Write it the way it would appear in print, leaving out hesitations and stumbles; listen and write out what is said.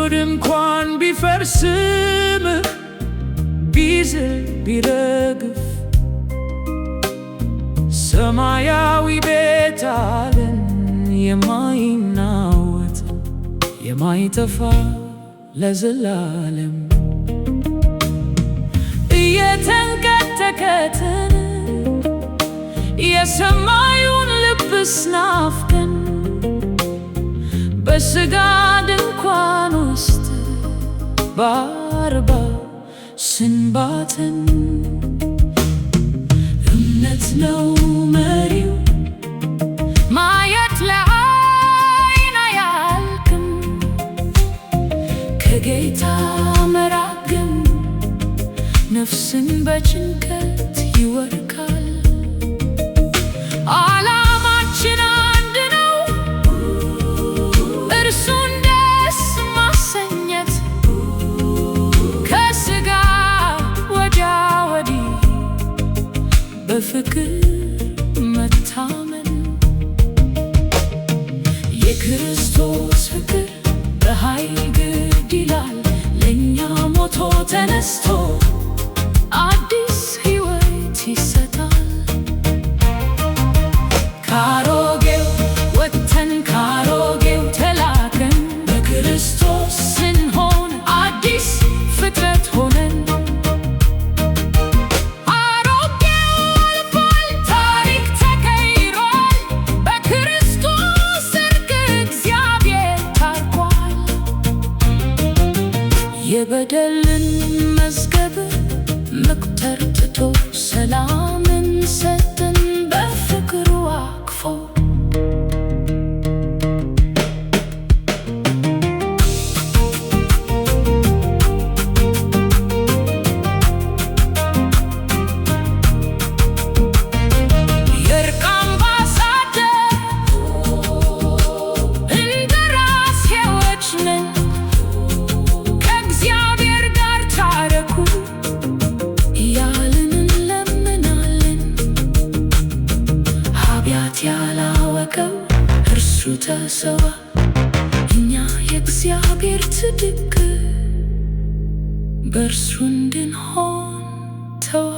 ድንኳን ቢፈርስም ቢዝል ቢረግፍ ሰማያዊ ቤት አለን የማይናወጥ የማይጠፋ ለዘላለም። እየተንቀጠቀጥን የሰማዩን ልብስ ናፍቀን በሥጋ ድንኳን ውስጥ በአርባ ስንባትን እምነት ነው መሪው ማየት ለዓይን አያልቅም ከጌታ መራቅ ግን ነፍስን በጭንቀት ይወርካል። ዓላማችን አንድ ነው እርሱን ደስ ማሰኘት ከሥጋ ወዲያ ወዲህ በፍቅር መታመን። የክርስቶስ ፍቅር በኃይል ግድ ይላል ለእኛ ሞቶ ተነስቶ አዲስ ሕይወት ይሰጣል። ካሮጌው ወጥተን ካሮጌው ተላቀን በክርስቶስ ስንሆን አዲስ ፍጥረት ሆነን። አሮጌው አልፏል ታሪክ ተቀይሯል በክርስቶስ ጽድቅ እግዚአብሔር ታርቋል። የበደልን መዝገብ መቁጠር ትቶ ሰላምን ሰጠን በፍቅሩ አቅፎ። የእርቅ አምባሳደር እንደራሴዎች ነን ከእግዚአብሔር ጋር ታረቁ እያልን እንለምናለን። ኃጢአት ያላወቀው እርሱ ተሰዋ እኛ የእግዚአብሔር ጽድቅ በእርሱ እንድንሆን ተዋ።